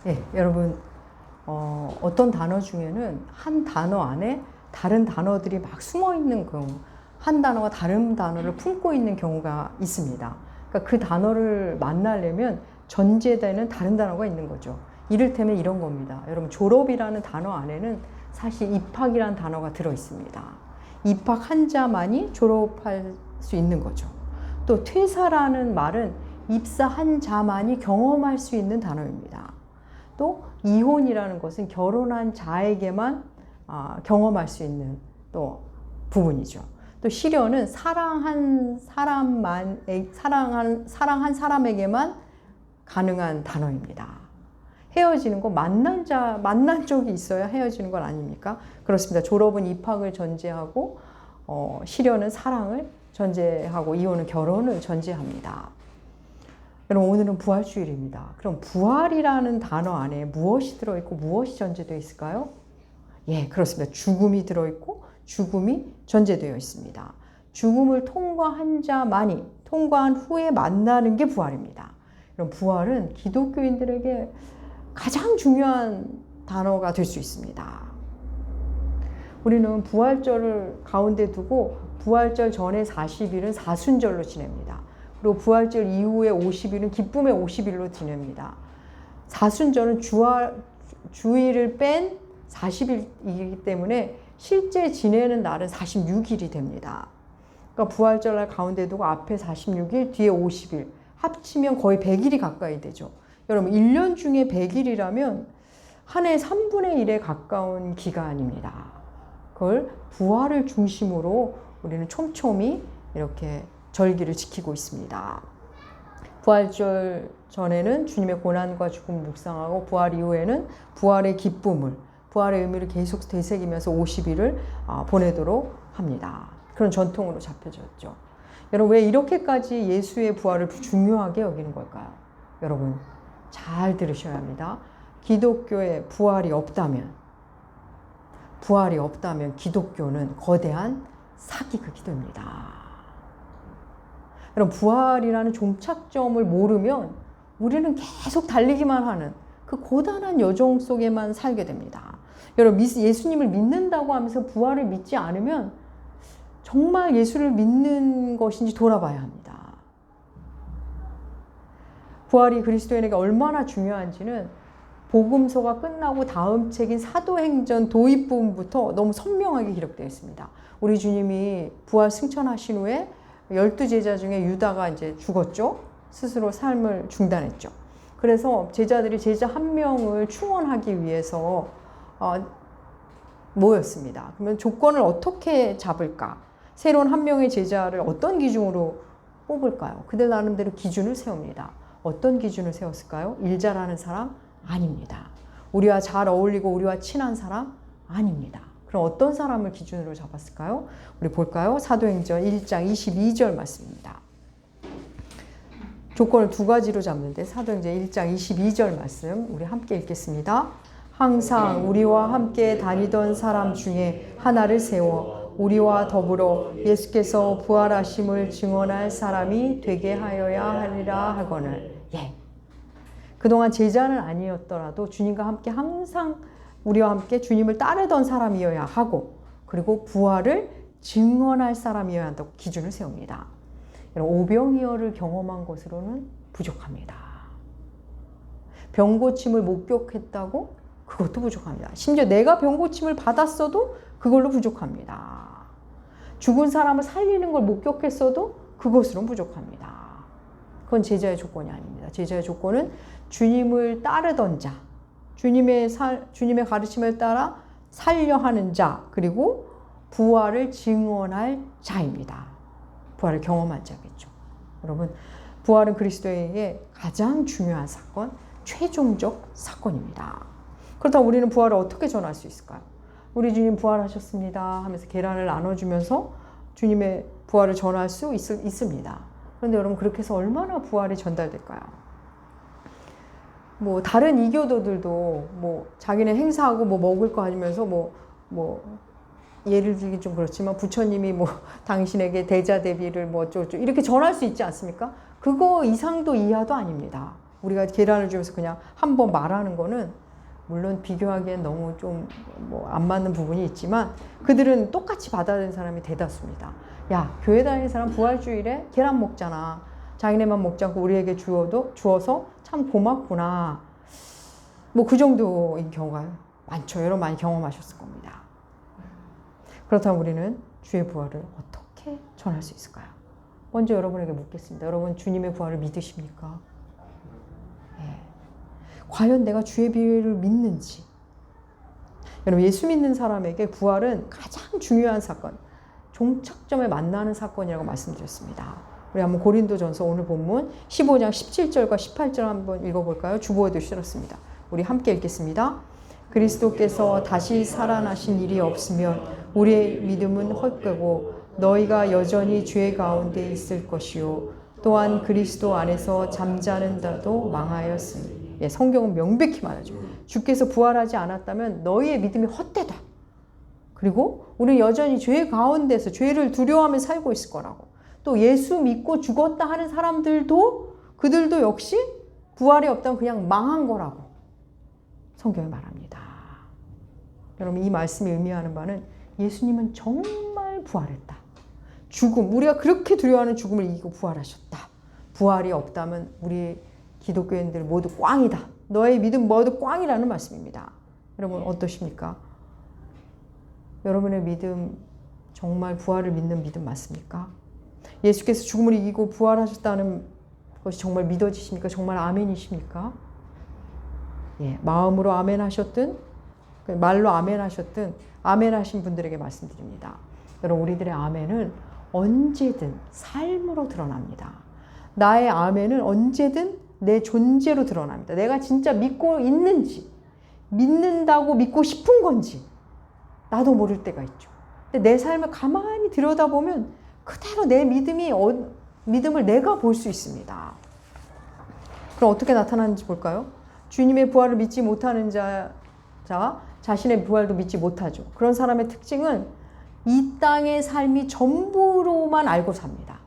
예, 여러분, 어떤 단어 중에는 한 단어 안에 다른 단어들이 막 숨어 있는 경우, 한 단어가 다른 단어를 품고 있는 경우가 있습니다. 그러니까 그 단어를 만나려면 전제되는 다른 단어가 있는 거죠. 이를테면 이런 겁니다. 여러분, 졸업이라는 단어 안에는 사실 입학이라는 단어가 들어 있습니다. 입학 한자만이 졸업할 수 있는 거죠. 또 퇴사라는 말은 입사한 자만이 경험할 수 있는 단어입니다. 또 이혼이라는 것은 결혼한 자에게만 경험할 수 있는 또 부분이죠. 또 실연은 사랑한 사람에게만 가능한 단어입니다. 헤어지는 거 만난 적이 있어야 헤어지는 건 아닙니까? 그렇습니다. 졸업은 입학을 전제하고 실연은 사랑을 전제하고 이혼은 결혼을 전제합니다. 여러분, 오늘은 부활주일입니다. 그럼 부활이라는 단어 안에 무엇이 들어있고 무엇이 전제되어 있을까요? 예, 그렇습니다. 죽음이 들어있고 죽음이 전제되어 있습니다. 죽음을 통과한 자만이 통과한 후에 만나는 게 부활입니다. 그럼 부활은 기독교인들에게 가장 중요한 단어가 될 수 있습니다. 우리는 부활절을 가운데 두고 부활절 전에 40일은 사순절로 지냅니다. 그리고 부활절 이후에 50일은 기쁨의 50일로 지냅니다. 사순절은 주일을 뺀 40일이기 때문에 실제 지내는 날은 46일이 됩니다. 그러니까 부활절날 가운데 두고 앞에 46일, 뒤에 50일, 합치면 거의 100일이 가까이 되죠. 여러분, 1년 중에 100일이라면 한 해 3분의 1에 가까운 기간입니다. 그걸 부활을 중심으로 우리는 촘촘히 이렇게 절기를 지키고 있습니다. 부활절 전에는 주님의 고난과 죽음을 묵상하고 부활 이후에는 부활의 기쁨을, 부활의 의미를 계속 되새기면서 50일을 보내도록 합니다. 그런 전통으로 잡혀졌죠. 여러분, 왜 이렇게까지 예수의 부활을 중요하게 여기는 걸까요? 여러분, 잘 들으셔야 합니다. 기독교에 부활이 없다면 기독교는 거대한 사기극이 됩니다. 여러분, 부활이라는 종착점을 모르면 우리는 계속 달리기만 하는 그 고단한 여정 속에만 살게 됩니다. 여러분, 예수님을 믿는다고 하면서 부활을 믿지 않으면 정말 예수를 믿는 것인지 돌아봐야 합니다. 부활이 그리스도인에게 얼마나 중요한지는 복음서가 끝나고 다음 책인 사도행전 도입 부분부터 너무 선명하게 기록되어 있습니다. 우리 주님이 부활 승천하신 후에 12제자 중에 유다가 이제 죽었죠. 스스로 삶을 중단했죠. 그래서 제자들이 제자 한 명을 충원하기 위해서 모였습니다. 그러면 조건을 어떻게 잡을까? 새로운 한 명의 제자를 어떤 기준으로 뽑을까요? 그들 나름대로 기준을 세웁니다. 어떤 기준을 세웠을까요? 일 잘하는 사람? 아닙니다. 우리와 잘 어울리고 우리와 친한 사람? 아닙니다. 그럼 어떤 사람을 기준으로 잡았을까요? 우리 볼까요? 사도행전 1장 22절 말씀입니다. 조건을 두 가지로 잡는데 사도행전 1장 22절 말씀 우리 함께 읽겠습니다. 항상 우리와 함께 다니던 사람 중에 하나를 세워 우리와 더불어 예수께서 부활하심을 증언할 사람이 되게 하여야 하리라 하거늘. 예. 그동안 제자는 아니었더라도 주님과 함께 항상 우리와 함께 주님을 따르던 사람이어야 하고, 그리고 부활을 증언할 사람이어야 한다고 기준을 세웁니다. 오병이어를 경험한 것으로는 부족합니다. 병고침을 목격했다고? 그것도 부족합니다. 심지어 내가 병고침을 받았어도 그걸로 부족합니다. 죽은 사람을 살리는 걸 목격했어도 그것으로는 부족합니다. 그건 제자의 조건이 아닙니다. 제자의 조건은 주님을 따르던 자, 주님의 가르침을 따라 살려 하는 자, 그리고 부활을 증언할 자입니다. 부활을 경험한 자겠죠. 여러분, 부활은 그리스도에게 가장 중요한 사건, 최종적 사건입니다. 그렇다면 우리는 부활을 어떻게 전할 수 있을까요? 우리 주님 부활하셨습니다 하면서 계란을 나눠주면서 주님의 부활을 전할 수 있습니다. 그런데 여러분, 그렇게 해서 얼마나 부활이 전달될까요? 뭐 다른 이교도들도 뭐 자기네 행사하고 뭐 먹을 거 하면서 예를 들기 좀 그렇지만 부처님이 뭐 당신에게 대자 대비를 뭐 어쩌고 이렇게 전할 수 있지 않습니까? 그거 이상도 이하도 아닙니다. 우리가 계란을 주면서 그냥 한 번 말하는 거는 물론 비교하기엔 너무 좀 뭐 안 맞는 부분이 있지만 그들은 똑같이 받아들이는 사람이 대다수입니다. 야, 교회 다니는 사람 부활주일에 계란 먹잖아. 자기네만 먹지 않고 우리에게 주어서 참 고맙구나. 뭐 그 정도인 경우가 많죠. 여러분 많이 경험하셨을 겁니다. 그렇다면 우리는 주의 부활을 어떻게 전할 수 있을까요? 먼저 여러분에게 묻겠습니다. 여러분 주님의 부활을 믿으십니까? 네. 과연 내가 주의 부활을 믿는지. 여러분 예수 믿는 사람에게 부활은 가장 중요한 사건, 종착점에 만나는 사건이라고 말씀드렸습니다. 우리 한번 고린도전서 오늘 본문 15장 17절과 18절 한번 읽어볼까요? 주보에도 실었습니다. 우리 함께 읽겠습니다. 그리스도께서 다시 살아나신 일이 없으면 우리의 믿음은 헛되고 너희가 여전히 죄 가운데 있을 것이요 또한 그리스도 안에서 잠자는 자도 망하였으니. 예, 성경은 명백히 말하죠. 주께서 부활하지 않았다면 너희의 믿음이 헛되다. 그리고 우리는 여전히 죄 가운데서 죄를 두려워하며 살고 있을 거라고. 또 예수 믿고 죽었다 하는 사람들도 그들도 역시 부활이 없다면 그냥 망한 거라고 성경이 말합니다. 여러분 이 말씀이 의미하는 바는 예수님은 정말 부활했다. 죽음, 우리가 그렇게 두려워하는 죽음을 이기고 부활하셨다. 부활이 없다면 우리 기독교인들 모두 꽝이다. 너의 믿음 모두 꽝이라는 말씀입니다. 여러분 어떠십니까? 여러분의 믿음 정말 부활을 믿는 믿음 맞습니까? 예수께서 죽음을 이기고 부활하셨다는 것이 정말 믿어지십니까? 정말 아멘이십니까? 예, 마음으로 아멘 하셨든 말로 아멘 하셨든 아멘 하신 분들에게 말씀드립니다. 여러분 우리들의 아멘은 언제든 삶으로 드러납니다. 나의 아멘은 언제든 내 존재로 드러납니다. 내가 진짜 믿고 있는지 믿는다고 믿고 싶은 건지 나도 모를 때가 있죠. 근데 내 삶을 가만히 들여다보면 그대로 내 믿음을 내가 볼 수 있습니다. 그럼 어떻게 나타나는지 볼까요? 주님의 부활을 믿지 못하는 자가 자신의 부활도 믿지 못하죠. 그런 사람의 특징은 이 땅의 삶이 전부로만 알고 삽니다.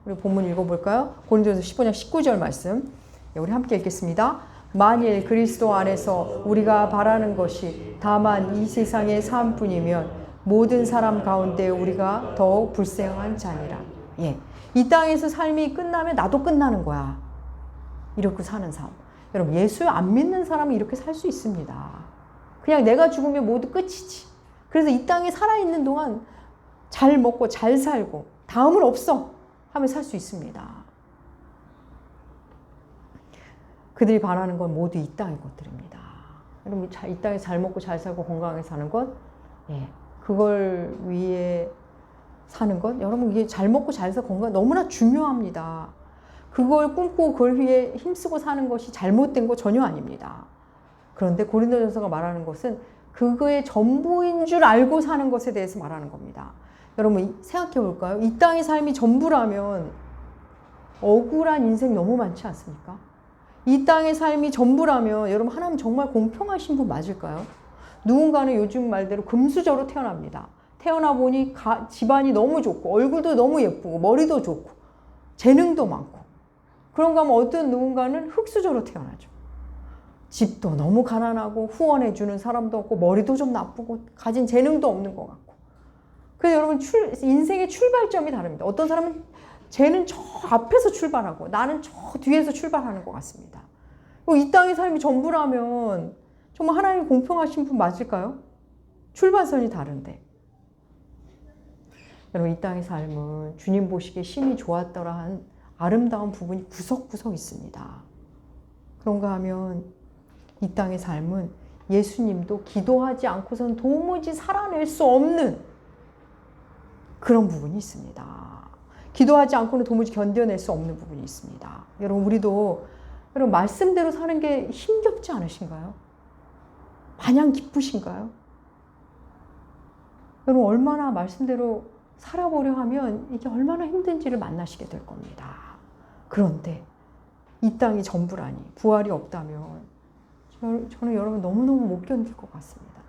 우리 본문 읽어볼까요? 고린도전서 15장 19절 말씀. 우리 함께 읽겠습니다. 만일 그리스도 안에서 우리가 바라는 것이 다만 이 세상의 삶뿐이면 모든 사람 가운데 우리가 더욱 불쌍한 자니라. 예, 이 땅에서 삶이 끝나면 나도 끝나는 거야. 이렇게 사는 삶. 여러분 예수 안 믿는 사람은 이렇게 살 수 있습니다. 그냥 내가 죽으면 모두 끝이지. 그래서 이 땅에 살아있는 동안 잘 먹고 잘 살고 다음은 없어 하면 살 수 있습니다. 그들이 바라는 건 모두 이 땅의 것들입니다. 여러분 이 땅에 잘 먹고 잘 살고 건강하게 사는 것, 예, 그걸 위해 사는 것, 여러분 이게 잘 먹고 잘 살고 건강 너무나 중요합니다. 그걸 꿈꾸고 그걸 위해 힘쓰고 사는 것이 잘못된 거 전혀 아닙니다. 그런데 고린도전서가 말하는 것은 그거의 전부인 줄 알고 사는 것에 대해서 말하는 겁니다. 여러분 생각해 볼까요? 이 땅의 삶이 전부라면 억울한 인생 너무 많지 않습니까? 이 땅의 삶이 전부라면 여러분 하나님 정말 공평하신 분 맞을까요? 누군가는 요즘 말대로 금수저로 태어납니다. 태어나 보니 집안이 너무 좋고 얼굴도 너무 예쁘고 머리도 좋고 재능도 많고 그런가 하면 어떤 누군가는 흙수저로 태어나죠. 집도 너무 가난하고 후원해 주는 사람도 없고 머리도 좀 나쁘고 가진 재능도 없는 것 같고. 그래서 여러분 인생의 출발점이 다릅니다. 어떤 사람은 쟤는 저 앞에서 출발하고 나는 저 뒤에서 출발하는 것 같습니다. 이 땅의 삶이 전부라면 정말 하나님 공평하신 분 맞을까요? 출발선이 다른데. 여러분 이 땅의 삶은 주님 보시기에 심히 좋았더라 한 아름다운 부분이 구석구석 있습니다. 그런가 하면 이 땅의 삶은 예수님도 기도하지 않고서는 도무지 살아낼 수 없는 그런 부분이 있습니다. 기도하지 않고는 도무지 견뎌낼 수 없는 부분이 있습니다. 여러분 우리도 여러분 말씀대로 사는 게 힘겹지 않으신가요? 마냥 기쁘신가요? 여러분 얼마나 말씀대로 살아보려 하면 이게 얼마나 힘든지를 만나시게 될 겁니다. 그런데 이 땅이 전부라니 부활이 없다면 저는 여러분 너무너무 못 견딜 것 같습니다.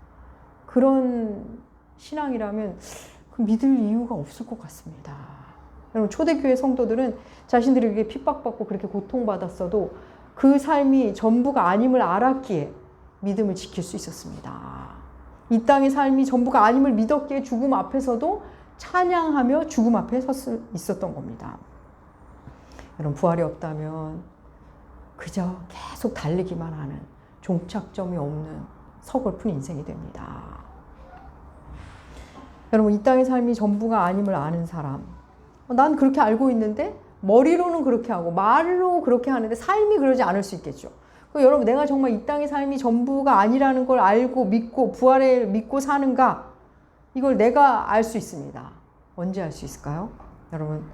그런 신앙이라면 그 믿을 이유가 없을 것 같습니다. 여러분 초대교회 성도들은 자신들이 픽박받고 그렇게 고통받았어도 그 삶이 전부가 아님을 알았기에 믿음을 지킬 수 있었습니다. 이 땅의 삶이 전부가 아님을 믿었기에 죽음 앞에서도 찬양하며 죽음 앞에 있었던 겁니다. 여러분, 부활이 없다면 그저 계속 달리기만 하는 종착점이 없는 서글픈 인생이 됩니다. 여러분, 이 땅의 삶이 전부가 아님을 아는 사람, 난 그렇게 알고 있는데 머리로는 그렇게 하고 말로 그렇게 하는데 삶이 그러지 않을 수 있겠죠. 여러분, 내가 정말 이 땅의 삶이 전부가 아니라는 걸 알고 믿고 부활을 믿고 사는가, 이걸 내가 알 수 있습니다. 언제 알 수 있을까요? 여러분,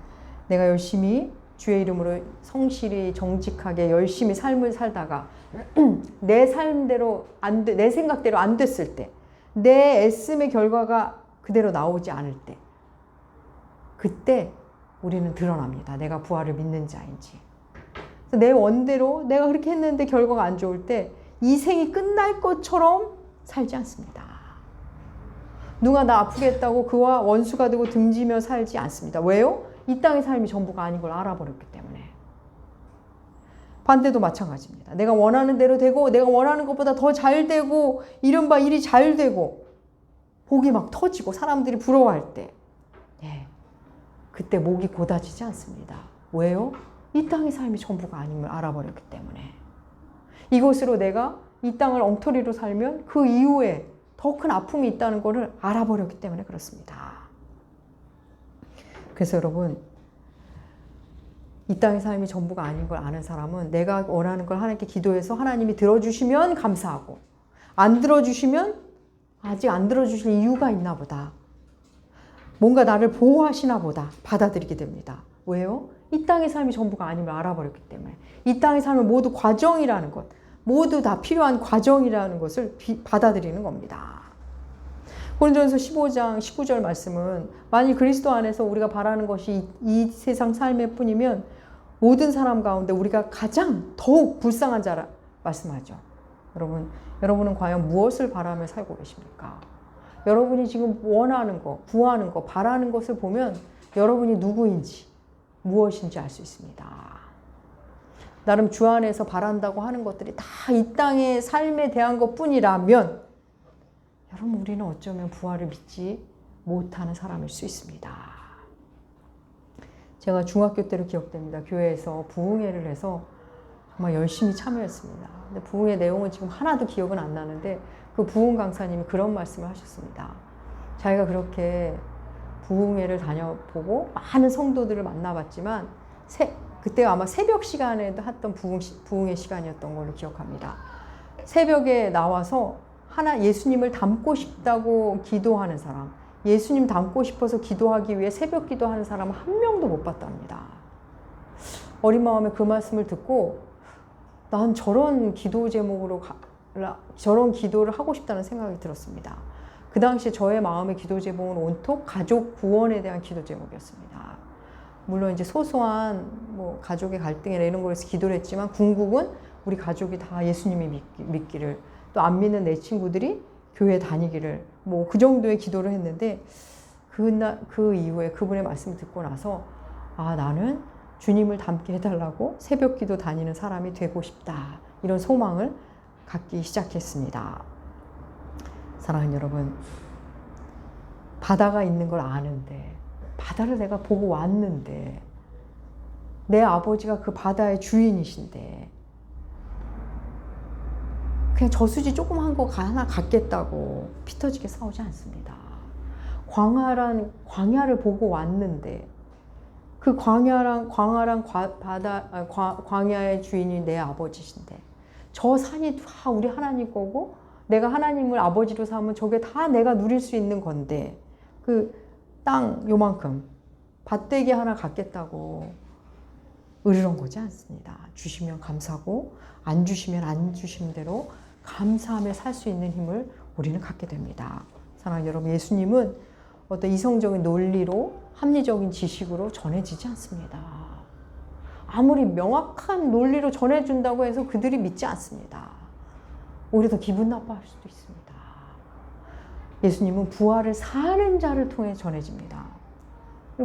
내가 열심히 주의 이름으로 성실히 정직하게 열심히 삶을 살다가 내 삶대로 안 돼, 내 생각대로 안 됐을 때, 내 애씀의 결과가 그대로 나오지 않을 때, 그때 우리는 드러납니다. 내가 부활을 믿는 자인지. 내 원대로 내가 그렇게 했는데 결과가 안 좋을 때 이 생이 끝날 것처럼 살지 않습니다. 누가 나 아프게 했다고 그와 원수가 되고 등지며 살지 않습니다. 왜요? 이 땅의 삶이 전부가 아닌 걸 알아버렸기 때문에. 반대도 마찬가지입니다. 내가 원하는 대로 되고 내가 원하는 것보다 더 잘 되고 이른바 일이 잘 되고 복이 막 터지고 사람들이 부러워할 때, 그때 목이 고다지지 않습니다. 왜요? 이 땅의 삶이 전부가 아님을 알아버렸기 때문에. 이것으로 내가 이 땅을 엉터리로 살면 그 이후에 더 큰 아픔이 있다는 것을 알아버렸기 때문에 그렇습니다. 그래서 여러분, 이 땅의 삶이 전부가 아닌 걸 아는 사람은 내가 원하는 걸 하나님께 기도해서 하나님이 들어주시면 감사하고, 안 들어주시면 아직 안 들어주실 이유가 있나 보다, 뭔가 나를 보호하시나 보다 받아들이게 됩니다. 왜요? 이 땅의 삶이 전부가 아님을 알아버렸기 때문에. 이 땅의 삶은 모두 과정이라는 것, 모두 다 필요한 과정이라는 것을 받아들이는 겁니다. 고린도전서 15장 19절 말씀은 만일 그리스도 안에서 우리가 바라는 것이 이 세상 삶일 뿐이면 모든 사람 가운데 우리가 가장 더욱 불쌍한 자라 말씀하죠. 여러분은 과연 무엇을 바라며 살고 계십니까? 여러분이 지금 원하는 것, 구하는 것, 바라는 것을 보면 여러분이 누구인지, 무엇인지 알 수 있습니다. 나름 주 안에서 바란다고 하는 것들이 다 이 땅의 삶에 대한 것뿐이라면 여러분, 우리는 어쩌면 부활을 믿지 못하는 사람일 수 있습니다. 제가 중학교 때로 기억됩니다. 교회에서 부흥회를 해서 정말 열심히 참여했습니다. 근데 부흥회 내용은 지금 하나도 기억은 안 나는데 그 부흥 강사님이 그런 말씀을 하셨습니다. 자기가 그렇게 부흥회를 다녀보고 많은 성도들을 만나봤지만 그때가 아마 새벽 시간에 했던 부흥회 시간이었던 걸로 기억합니다. 새벽에 나와서 예수님을 닮고 싶다고 기도하는 사람, 예수님 닮고 싶어서 기도하기 위해 새벽 기도하는 사람은 한 명도 못 봤답니다. 어린 마음에 그 말씀을 듣고 난 저런 기도 제목으로 저런 기도를 하고 싶다는 생각이 들었습니다. 그 당시에 저의 마음의 기도 제목은 온통 가족 구원에 대한 기도 제목이었습니다. 물론 이제 소소한 가족의 갈등이나 이런 거에서 기도를 했지만 궁극은 우리 가족이 다 예수님이 믿기를, 또 안 믿는 내 친구들이 교회 다니기를, 그 정도의 기도를 했는데 그 이후에 그분의 말씀을 듣고 나서 나는 주님을 닮게 해달라고 새벽 기도 다니는 사람이 되고 싶다, 이런 소망을 갖기 시작했습니다. 사랑하는 여러분, 바다가 있는 걸 아는데, 바다를 내가 보고 왔는데, 내 아버지가 그 바다의 주인이신데 그냥 저수지 조그만 거 하나 갖겠다고 피 터지게 싸우지 않습니다. 광야를 보고 왔는데 그 광야랑 광야의 주인이 내 아버지신데, 저 산이 다 우리 하나님 거고 내가 하나님을 아버지로 삼으면 저게 다 내가 누릴 수 있는 건데 그 땅 요만큼 밭대기 하나 갖겠다고 으르렁거리지 않습니다. 주시면 감사하고 안 주시면 안 주신 대로 감사하며 살 수 있는 힘을 우리는 갖게 됩니다. 사랑하는 여러분, 예수님은 어떤 이성적인 논리로 합리적인 지식으로 전해지지 않습니다. 아무리 명확한 논리로 전해준다고 해서 그들이 믿지 않습니다. 오히려 더 기분 나빠할 수도 있습니다. 예수님은 부활을 사는 자를 통해 전해집니다.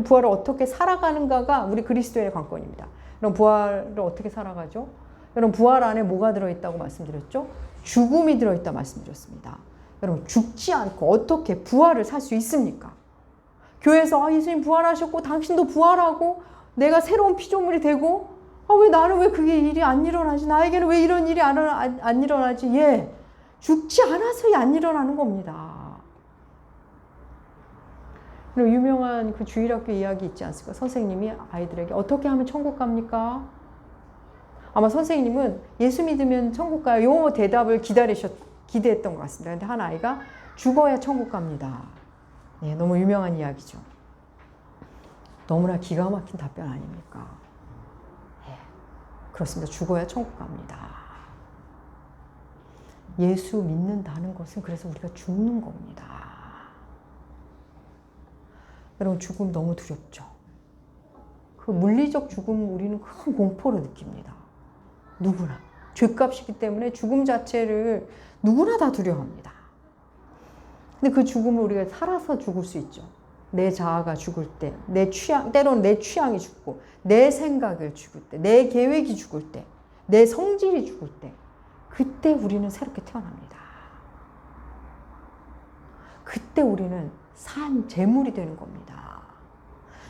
부활을 어떻게 살아가는가가 우리 그리스도인의 관건입니다. 그럼 부활을 어떻게 살아가죠? 여러분 부활 안에 뭐가 들어있다고 말씀드렸죠? 죽음이 들어있다 말씀드렸습니다. 여러분 죽지 않고 어떻게 부활을 살 수 있습니까? 교회에서 예수님 부활하셨고 당신도 부활하고 내가 새로운 피조물이 되고 왜 나는 왜 그게 일이 안 일어나지? 나에게는 왜 이런 일이 안 일어나지? 예, 죽지 않아서 안 일어나는 겁니다. 유명한 그 주일학교 이야기 있지 않습니까? 선생님이 아이들에게 어떻게 하면 천국 갑니까? 아마 선생님은 예수 믿으면 천국 가요. 요 대답을 기대했던 것 같습니다. 근데 한 아이가 죽어야 천국 갑니다. 네, 너무 유명한 이야기죠. 너무나 기가 막힌 답변 아닙니까? 네, 그렇습니다. 죽어야 천국 갑니다. 예수 믿는다는 것은 그래서 우리가 죽는 겁니다. 여러분 죽음 너무 두렵죠. 그 물리적 죽음 우리는 큰 공포를 느낍니다. 누구나. 죄값이기 때문에 죽음 자체를 누구나 다 두려워합니다. 근데 그 죽음을 우리가 살아서 죽을 수 있죠. 내 자아가 죽을 때, 때로는 내 취향이 죽고, 내 생각을 죽을 때, 내 계획이 죽을 때, 내 성질이 죽을 때, 그때 우리는 새롭게 태어납니다. 그때 우리는 산 재물이 되는 겁니다.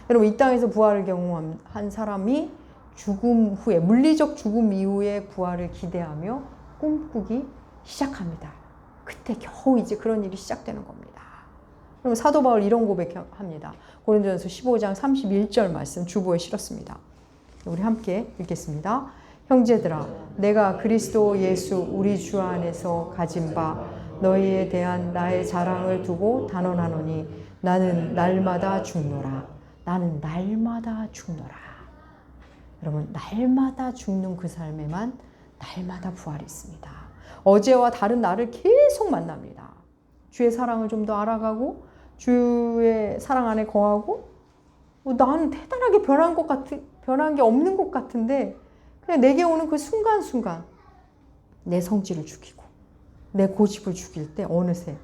여러분 이 땅에서 부활을 경험한 사람이 죽음 후에 물리적 죽음 이후의 부활을 기대하며 꿈꾸기 시작합니다. 그때 겨우 이제 그런 일이 시작되는 겁니다. 그럼 사도 바울 이런 고백합니다. 고린도전서 15장 31절 말씀 주보에 실었습니다. 우리 함께 읽겠습니다. 형제들아 내가 그리스도 예수 우리 주 안에서 가진 바 너희에 대한 나의 자랑을 두고 단언하노니 나는 날마다 죽노라. 나는 날마다 죽노라. 여러분 날마다 죽는 그 삶에만 날마다 부활이 있습니다. 어제와 다른 나를 계속 만납니다. 주의 사랑을 좀 더 알아가고 주의 사랑 안에 거하고 나는 대단하게 변한 게 없는 것 같은데 그냥 내게 오는 그 순간순간 내 성질을 죽이고 내 고집을 죽일 때 어느새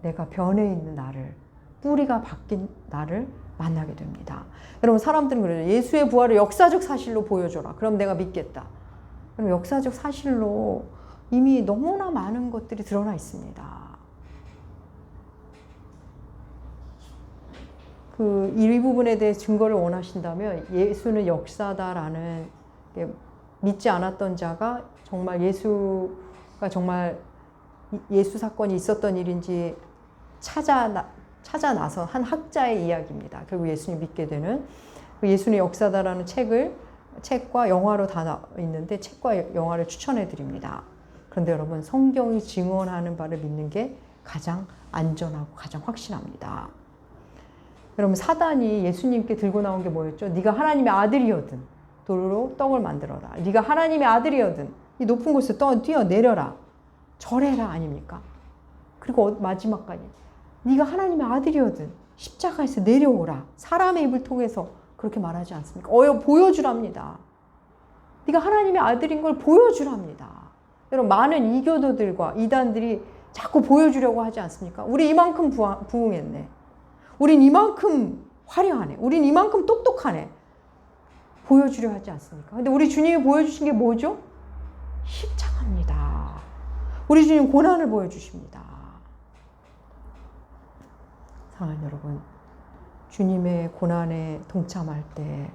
내가 변해 있는 나를 뿌리가 바뀐 나를 만나게 됩니다. 여러분 사람들은 그래요. 예수의 부활을 역사적 사실로 보여줘라. 그럼 내가 믿겠다. 그럼 역사적 사실로 이미 너무나 많은 것들이 드러나 있습니다. 이 부분에 대해 증거를 원하신다면 예수는 역사다라는 믿지 않았던 자가 정말 예수가 정말 예수 사건이 있었던 일인지 찾아 나서 한 학자의 이야기입니다. 결국 예수님 믿게 되는 예수는 역사다라는 책과 영화로 다 나와 있는데 책과 영화를 추천해 드립니다. 그런데 여러분 성경이 증언하는 바를 믿는 게 가장 안전하고 가장 확신합니다. 여러분 사단이 예수님께 들고 나온 게 뭐였죠? 네가 하나님의 아들이거든 돌로 떡을 만들어라. 네가 하나님의 아들이거든 이 높은 곳에서 뛰어내려라. 절해라 아닙니까? 그리고 마지막까지 네가 하나님의 아들이거든 십자가에서 내려오라. 사람의 입을 통해서 그렇게 말하지 않습니까? 보여주랍니다. 네가 하나님의 아들인 걸 보여주랍니다. 여러분 많은 이교도들과 이단들이 자꾸 보여주려고 하지 않습니까? 우리 이만큼 부흥했네. 우린 이만큼 화려하네. 우린 이만큼 똑똑하네. 보여주려 하지 않습니까? 근데 우리 주님이 보여주신 게 뭐죠? 십자가입니다. 우리 주님 고난을 보여주십니다. 사랑하는 여러분, 주님의 고난에 동참할 때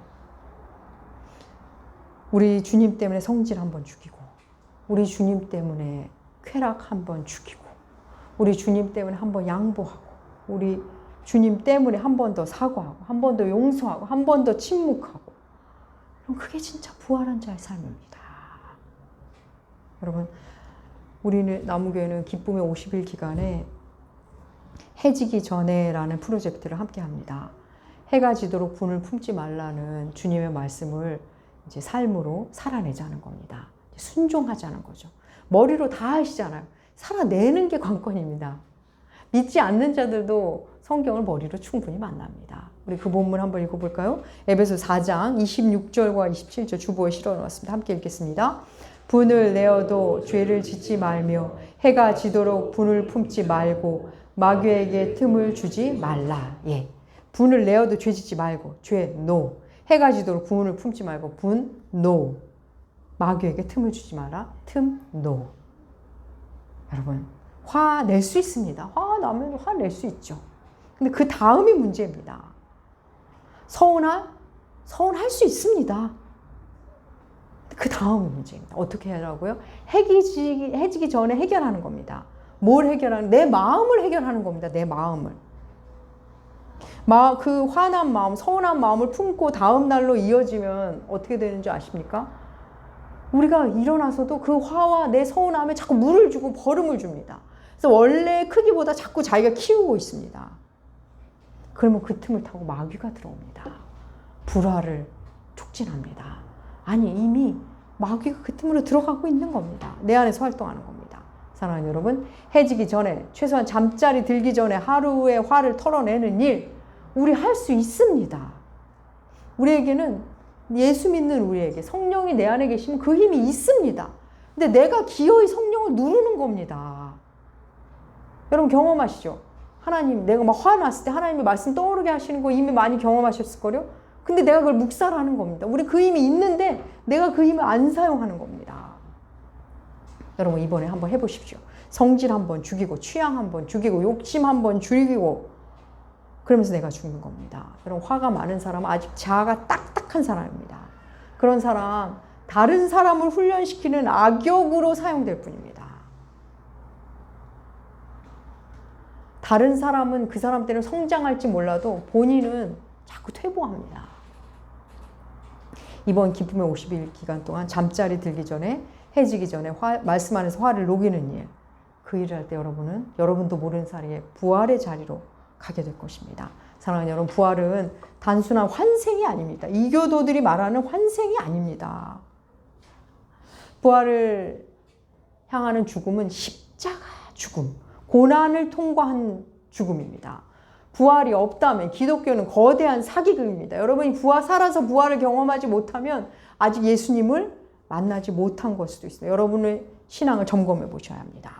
우리 주님 때문에 성질 한번 죽이고 우리 주님 때문에 쾌락 한번 죽이고 우리 주님 때문에 한번 양보하고 우리 주님 때문에 한 번 더 사과하고 한 번 더 용서하고 한 번 더 침묵하고 그럼 그게 진짜 부활한 자의 삶입니다. 여러분 우리는 나무교회는 기쁨의 50일 기간에 해지기 전에라는 프로젝트를 함께 합니다. 해가 지도록 분을 품지 말라는 주님의 말씀을 이제 삶으로 살아내자는 겁니다. 순종하자는 거죠. 머리로 다 하시잖아요. 살아내는 게 관건입니다. 믿지 않는 자들도 성경을 머리로 충분히 만납니다. 우리 그 본문 한번 읽어볼까요? 에베소 4장 26절과 27절 주보에 실어놓았습니다. 함께 읽겠습니다. 분을 내어도 죄를 짓지 말며 해가 지도록 분을 품지 말고 마귀에게 틈을 주지 말라. 예, 분을 내어도 죄 짓지 말고 죄 노. 해가 지도록 분을 품지 말고 분 노. 마귀에게 틈을 주지 마라. 틈, no. 여러분, 화 낼 수 있습니다. 화 나면 화 낼 수 있죠. 근데 그 다음이 문제입니다. 서운할 수 있습니다. 그 다음이 문제입니다. 어떻게 하라고요? 해지기 전에 해결하는 겁니다. 뭘 해결하는? 내 마음을 해결하는 겁니다. 내 마음을. 그 화난 마음, 서운한 마음을 품고 다음 날로 이어지면 어떻게 되는 줄 아십니까? 우리가 일어나서도 그 화와 내 서운함에 자꾸 물을 주고 버름을 줍니다. 그래서 원래 크기보다 자꾸 자기가 키우고 있습니다. 그러면 그 틈을 타고 마귀가 들어옵니다. 불화를 촉진합니다. 아니, 이미 마귀가 그 틈으로 들어가고 있는 겁니다. 내 안에서 활동하는 겁니다. 사랑하는 여러분, 해지기 전에, 최소한 잠자리 들기 전에 하루의 화를 털어내는 일, 우리 할 수 있습니다. 우리에게는, 예수 믿는 우리에게 성령이 내 안에 계시면 그 힘이 있습니다. 근데 내가 기어이 성령을 누르는 겁니다. 여러분 경험하시죠? 하나님, 내가 막 화났을 때 하나님의 말씀 떠오르게 하시는 거 이미 많이 경험하셨을걸요? 근데 내가 그걸 묵살하는 겁니다. 우리 그 힘이 있는데 내가 그 힘을 안 사용하는 겁니다. 여러분 이번에 한번 해보십시오. 성질 한번 죽이고, 취향 한번 죽이고, 욕심 한번 죽이고, 그러면서 내가 죽는 겁니다. 여러분 화가 많은 사람은 아직 자아가 딱딱한 사람입니다. 그런 사람, 다른 사람을 훈련시키는 악역으로 사용될 뿐입니다. 다른 사람은 그 사람 때는 성장할지 몰라도 본인은 자꾸 퇴보합니다. 이번 기쁨의 50일 기간 동안 잠자리 들기 전에, 해지기 전에 말씀 안에서 화를 녹이는 일, 그 일을 할 때 여러분은 여러분도 모르는 사이에 부활의 자리로 가게 될 것입니다. 사랑하는 여러분, 부활은 단순한 환생이 아닙니다. 이교도들이 말하는 환생이 아닙니다. 부활을 향하는 죽음은 십자가 죽음, 고난을 통과한 죽음입니다. 부활이 없다면 기독교는 거대한 사기극입니다. 여러분이 살아서 부활을 경험하지 못하면 아직 예수님을 만나지 못한 걸 수도 있습니다. 여러분의 신앙을 점검해 보셔야 합니다.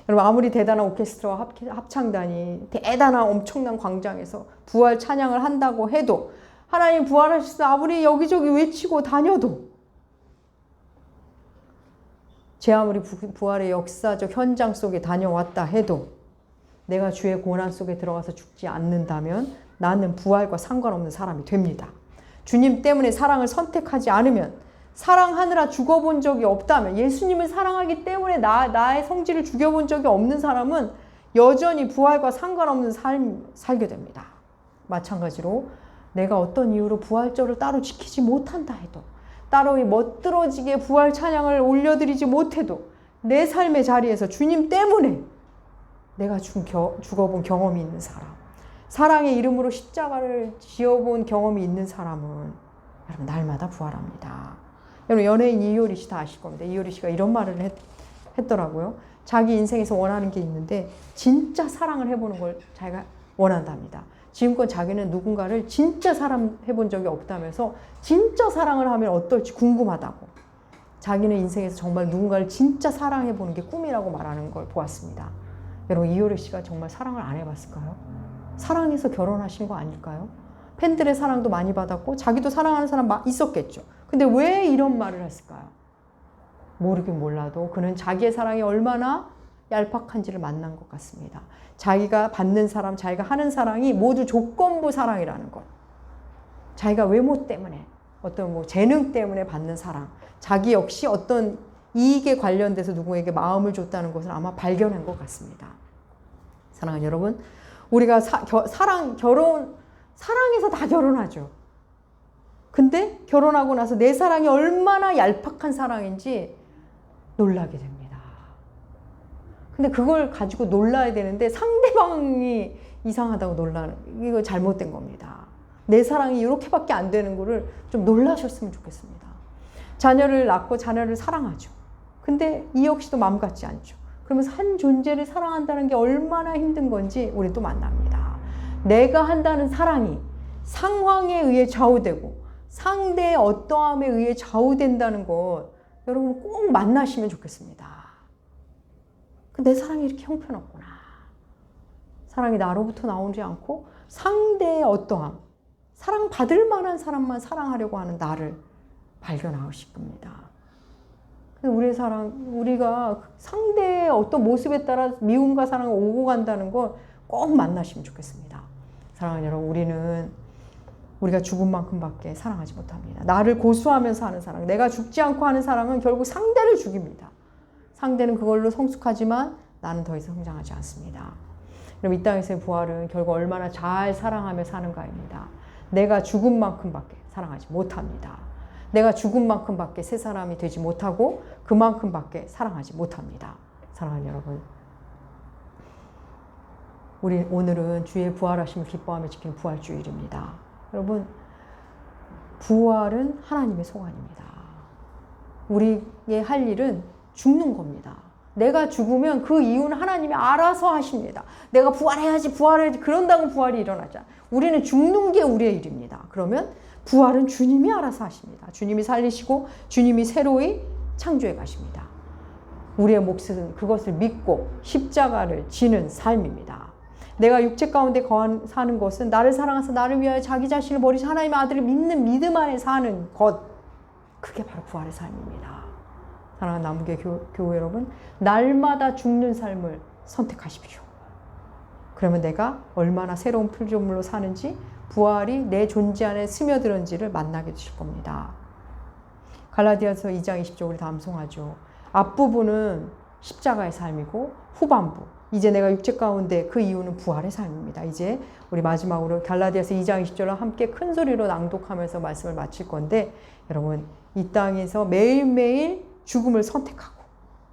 여러분 아무리 대단한 오케스트라와 합창단이 대단한 엄청난 광장에서 부활 찬양을 한다고 해도, 하나님 부활하셨어 아무리 여기저기 외치고 다녀도, 제 아무리 부활의 역사적 현장 속에 다녀왔다 해도 내가 주의 고난 속에 들어가서 죽지 않는다면 나는 부활과 상관없는 사람이 됩니다. 주님 때문에 사랑을 선택하지 않으면, 사랑하느라 죽어본 적이 없다면, 예수님을 사랑하기 때문에 나의 성질을 죽여본 적이 없는 사람은 여전히 부활과 상관없는 삶 살게 됩니다. 마찬가지로 내가 어떤 이유로 부활절을 따로 지키지 못한다 해도, 따로 멋들어지게 부활 찬양을 올려드리지 못해도, 내 삶의 자리에서 주님 때문에 내가 죽어본 경험이 있는 사람, 사랑의 이름으로 십자가를 지어본 경험이 있는 사람은 여러분 날마다 부활합니다. 여러분 연예인 이효리 씨 다 아실 겁니다. 이효리 씨가 이런 말을 했더라고요. 자기 인생에서 원하는 게 있는데 진짜 사랑을 해보는 걸 자기가 원한답니다. 지금껏 자기는 누군가를 진짜 사랑해본 적이 없다면서 진짜 사랑을 하면 어떨지 궁금하다고, 자기는 인생에서 정말 누군가를 진짜 사랑해보는 게 꿈이라고 말하는 걸 보았습니다. 여러분 이효리 씨가 정말 사랑을 안 해봤을까요? 사랑해서 결혼하신 거 아닐까요? 팬들의 사랑도 많이 받았고 자기도 사랑하는 사람 있었겠죠. 근데 왜 이런 말을 했을까요? 모르긴 몰라도 그는 자기의 사랑이 얼마나 얄팍한지를 만난 것 같습니다. 자기가 받는 사람, 자기가 하는 사랑이 모두 조건부 사랑이라는 것. 자기가 외모 때문에, 어떤 재능 때문에 받는 사랑, 자기 역시 어떤 이익에 관련돼서 누구에게 마음을 줬다는 것을 아마 발견한 것 같습니다. 사랑하는 여러분, 우리가 사랑해서 다 결혼하죠. 근데 결혼하고 나서 내 사랑이 얼마나 얄팍한 사랑인지 놀라게 됩니다. 근데 그걸 가지고 놀라야 되는데 상대방이 이상하다고 이거 잘못된 겁니다. 내 사랑이 이렇게밖에 안 되는 거를 좀 놀라셨으면 좋겠습니다. 자녀를 낳고 자녀를 사랑하죠. 근데 이 역시도 마음 같지 않죠. 그러면서 한 존재를 사랑한다는 게 얼마나 힘든 건지 우리 또 만납니다. 내가 한다는 사랑이 상황에 의해 좌우되고 상대의 어떠함에 의해 좌우된다는 것, 여러분 꼭 만나시면 좋겠습니다. 내 사랑이 이렇게 형편없구나. 사랑이 나로부터 나오지 않고 상대의 어떠함, 사랑받을 만한 사람만 사랑하려고 하는 나를 발견하실 겁니다. 우리가 상대의 어떤 모습에 따라 미움과 사랑을 오고 간다는 걸 꼭 만나시면 좋겠습니다. 사랑하는 여러분, 우리가 죽은 만큼밖에 사랑하지 못합니다. 나를 고수하면서 하는 사랑, 내가 죽지 않고 하는 사랑은 결국 상대를 죽입니다. 상대는 그걸로 성숙하지만 나는 더 이상 성장하지 않습니다. 그럼 이 땅에서의 부활은 결국 얼마나 잘 사랑하며 사는가입니다. 내가 죽은 만큼밖에 사랑하지 못합니다. 내가 죽은 만큼밖에 새 사람이 되지 못하고 그만큼밖에 사랑하지 못합니다. 사랑하는 여러분, 우리 오늘은 주의 부활하심을 기뻐하며 지키는 부활주일입니다. 여러분, 부활은 하나님의 소관입니다. 우리의 할 일은 죽는 겁니다. 내가 죽으면 그 이유는 하나님이 알아서 하십니다. 내가 부활해야지 그런다고 부활이 일어나자. 우리는 죽는 게 우리의 일입니다. 그러면 부활은 주님이 알아서 하십니다. 주님이 살리시고 주님이 새로이 창조해 가십니다. 우리의 몫은 그것을 믿고 십자가를 지는 삶입니다. 내가 육체 가운데 사는 것은 나를 사랑하사 나를 위하여 자기 자신을 버리시 하나님의 아들을 믿는 믿음 안에 사는 것, 그게 바로 부활의 삶입니다. 사랑하는 남무교회 교회 여러분, 날마다 죽는 삶을 선택하십시오. 그러면 내가 얼마나 새로운 피조물로 사는지, 부활이 내 존재 안에 스며들은지를 만나게 되실 겁니다. 갈라디아서 2장 20절 우리 다 암송하죠. 앞부분은 십자가의 삶이고 후반부, 이제 내가 육체 가운데 그 이유는 부활의 삶입니다. 이제 우리 마지막으로 갈라디아서 2장 20절을 함께 큰 소리로 낭독하면서 말씀을 마칠 건데, 여러분, 이 땅에서 매일매일 죽음을 선택하고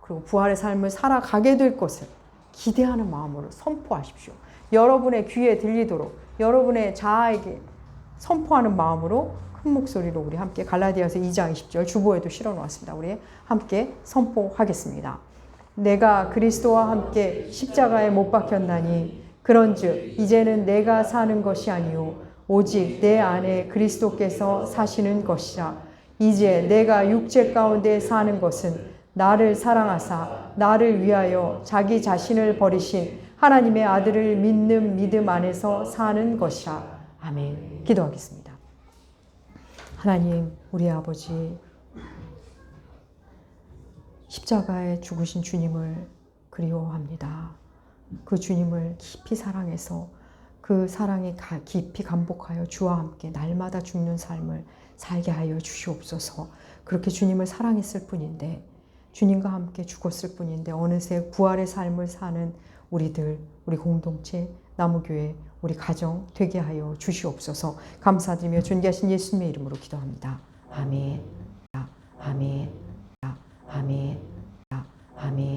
그리고 부활의 삶을 살아가게 될 것을 기대하는 마음으로 선포하십시오. 여러분의 귀에 들리도록 여러분의 자아에게 선포하는 마음으로 큰 목소리로 우리 함께 갈라디아서 2장 20절 주보에도 실어 놓았습니다. 우리 함께 선포하겠습니다. 내가 그리스도와 함께 십자가에 못 박혔나니 그런즉 이제는 내가 사는 것이 아니요 오직 내 안에 그리스도께서 사시는 것이라. 이제 내가 육체 가운데 사는 것은 나를 사랑하사 나를 위하여 자기 자신을 버리신 하나님의 아들을 믿는 믿음 안에서 사는 것이라. 아멘. 기도하겠습니다. 하나님, 우리 아버지, 십자가에 죽으신 주님을 그리워합니다. 그 주님을 깊이 사랑해서 그 사랑에 깊이 감복하여 주와 함께 날마다 죽는 삶을 살게 하여 주시옵소서. 그렇게 주님을 사랑했을 뿐인데, 주님과 함께 죽었을 뿐인데 어느새 부활의 삶을 사는 우리들, 우리 공동체, 남무교회, 우리 가정 되게 하여 주시옵소서. 감사드리며 존귀하신 예수님의 이름으로 기도합니다. 아멘. 아멘. 아멘. 아멘.